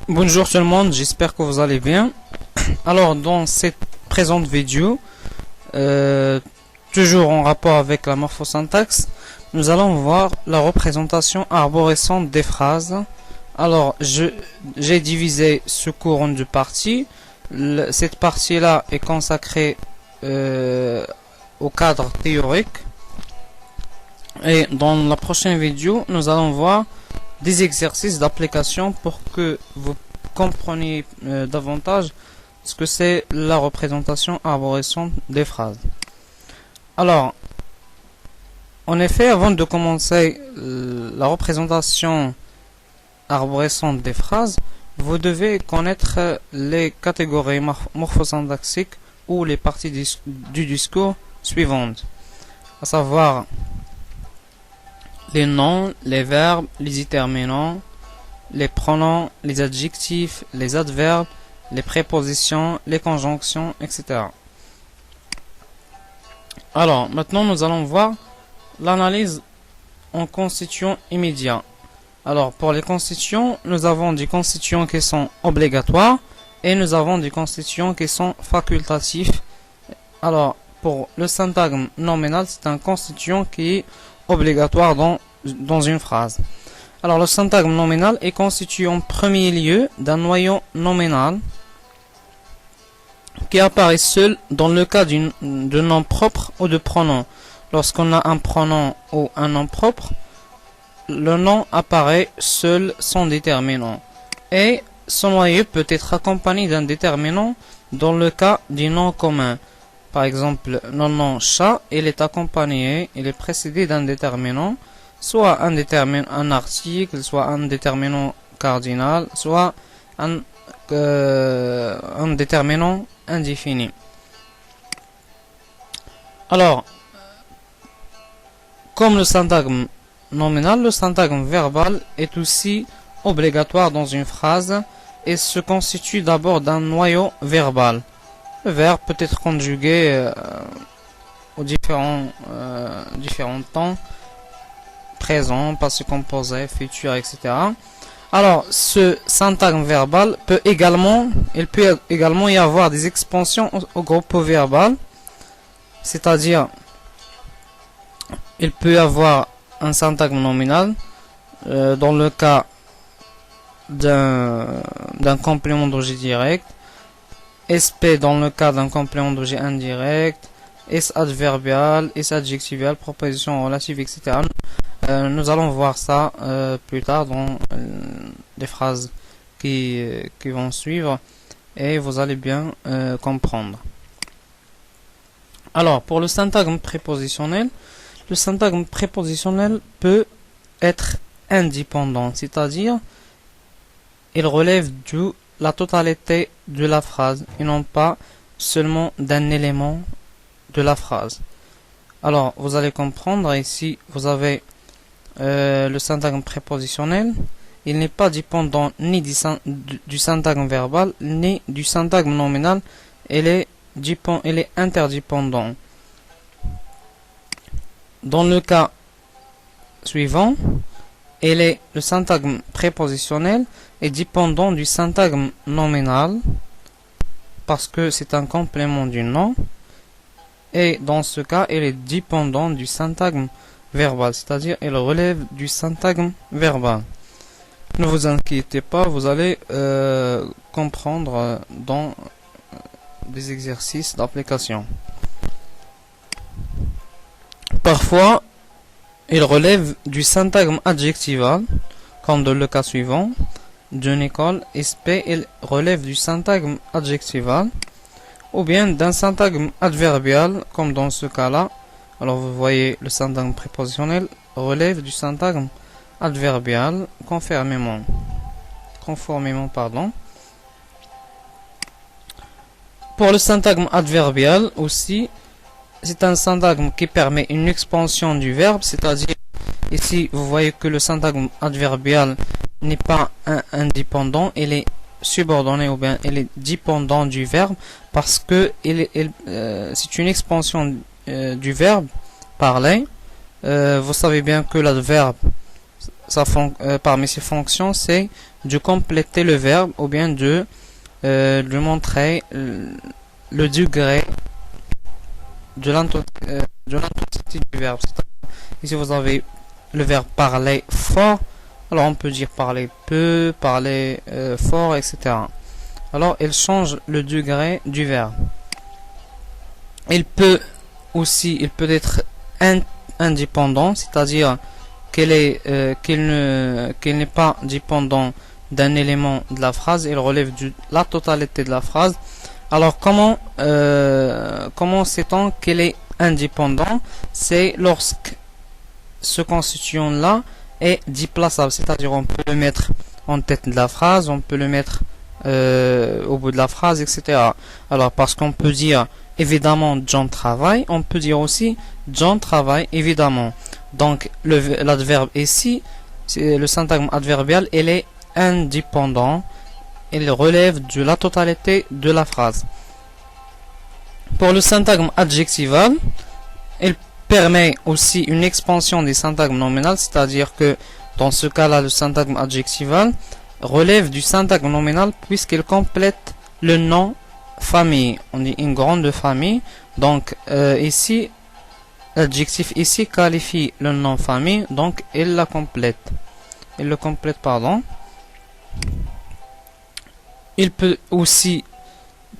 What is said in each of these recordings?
Bonjour tout le monde, j'espère que vous allez bien. Alors dans cette présente vidéo, toujours en rapport avec la morphosyntaxe, nous allons voir la représentation arborescente des phrases. Alors j'ai divisé ce cours en deux parties. Cette partie-là est consacrée au cadre théorique. Et dans la prochaine vidéo, nous allons voir des exercices d'application pour que vous compreniez davantage ce que c'est la représentation arborescente des phrases. Alors, en effet, avant de commencer la représentation arborescente des phrases, vous devez connaître les catégories morphosyntaxiques ou les parties du discours suivantes, à savoir les noms, les verbes, les déterminants, les pronoms, les adjectifs, les adverbes, les prépositions, les conjonctions, etc. Alors, maintenant, nous allons voir l'analyse en constituants immédiats. Alors, pour les constituants, nous avons des constituants qui sont obligatoires et nous avons des constituants qui sont facultatifs. Alors, pour le syntagme nominal, c'est un constituant qui est obligatoire dans une phrase. Alors le syntagme nominal est constitué en premier lieu d'un noyau nominal qui apparaît seul dans le cas de nom propre ou de pronom. Lorsqu'on a un pronom ou un nom propre, le nom apparaît seul sans déterminant. Et ce noyau peut être accompagné d'un déterminant dans le cas du nom commun. Par exemple, le nom chat, il est accompagné, il est précédé d'un déterminant, soit un article, soit un déterminant cardinal, soit un déterminant indéfini. Alors, comme le syntagme nominal, le syntagme verbal est aussi obligatoire dans une phrase et se constitue d'abord d'un noyau verbal. Le verbe peut être conjugué aux différents temps, présent, passé composé, futur, etc. Alors, ce syntagme verbal peut également y avoir des expansions au groupe verbal, c'est-à-dire, il peut y avoir un syntagme nominal dans le cas d'un complément d'objet direct, SP dans le cas d'un complément d'objet indirect, S adverbial, S adjectival, proposition relative, etc. Nous allons voir ça plus tard dans les phrases qui vont suivre et vous allez bien comprendre. Alors, pour le syntagme prépositionnel, le syntagme prépositionnel peut être indépendant, c'est-à-dire il relève de la totalité de la phrase et non pas seulement d'un élément de la phrase. Alors, vous allez comprendre, ici, vous avez le syntagme prépositionnel. Il n'est pas dépendant ni du syntagme verbal, ni du syntagme nominal. Il est interdépendant. Dans le cas suivant, le syntagme prépositionnel est dépendant du syntagme nominal parce que c'est un complément du nom, et dans ce cas il est dépendant du syntagme verbal, c'est-à-dire il relève du syntagme verbal. Ne vous inquiétez pas, vous allez comprendre dans des exercices d'application. Parfois il relève du syntagme adjectival, comme dans le cas suivant. D'une école, SP, il relève du syntagme adjectival, ou bien d'un syntagme adverbial, comme dans ce cas-là. Alors vous voyez, le syntagme prépositionnel relève du syntagme adverbial conformément. Pour le syntagme adverbial aussi, c'est un syntagme qui permet une expansion du verbe, c'est-à-dire ici vous voyez que le syntagme adverbial n'est pas indépendant, il est subordonné ou bien il est dépendant du verbe parce que c'est une expansion du verbe parler. Vous savez bien que l'adverbe, parmi ses fonctions, c'est de compléter le verbe ou bien de montrer le degré de l'intensité du verbe. Ici vous avez le verbe parler fort, alors on peut dire parler peu, parler fort, etc. Alors il change le degré du verbe. Il peut être indépendant, c'est-à-dire qu'il n'est pas dépendant d'un élément de la phrase, il relève de la totalité de la phrase. Alors comment sait-on qu'il est indépendant? C'est lorsque ce constituant là est déplaçable, c'est-à-dire on peut le mettre en tête de la phrase, on peut le mettre au bout de la phrase, etc. Alors parce qu'on peut dire évidemment John travaille, on peut dire aussi John travaille évidemment. Donc l'adverbe ici, c'est le syntagme adverbial, il est indépendant, il relève de la totalité de la phrase. Pour le syntagme adjectival, il permet aussi une expansion des syntagmes nominal, c'est-à-dire que dans ce cas-là, le syntagme adjectival relève du syntagme nominal puisqu'il complète le nom famille. On dit une grande famille. Donc ici, l'adjectif ici qualifie le nom famille, donc il la complète. Il le complète, pardon. Il peut aussi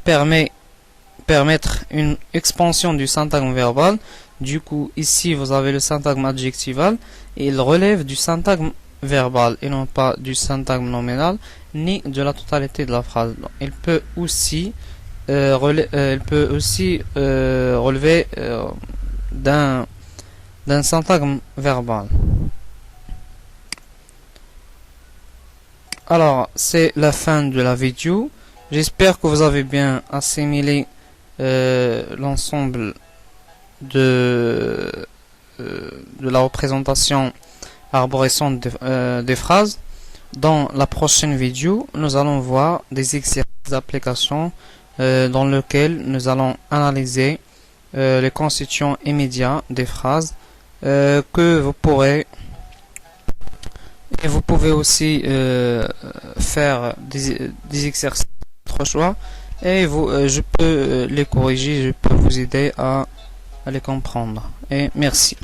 permettre une expansion du syntagme verbal. Du coup, ici, vous avez le syntagme adjectival et il relève du syntagme verbal et non pas du syntagme nominal ni de la totalité de la phrase. Donc, il peut aussi relever d'un syntagme verbal. Alors, c'est la fin de la vidéo. J'espère que vous avez bien assimilé l'ensemble de la représentation arborescente des phrases. Dans la prochaine vidéo, nous allons voir des exercices d'application dans lesquels nous allons analyser les constituants immédiats des phrases que vous pourrez. Et vous pouvez aussi faire des exercices de votre choix et je peux les corriger, je peux vous aider à les comprendre. Et merci.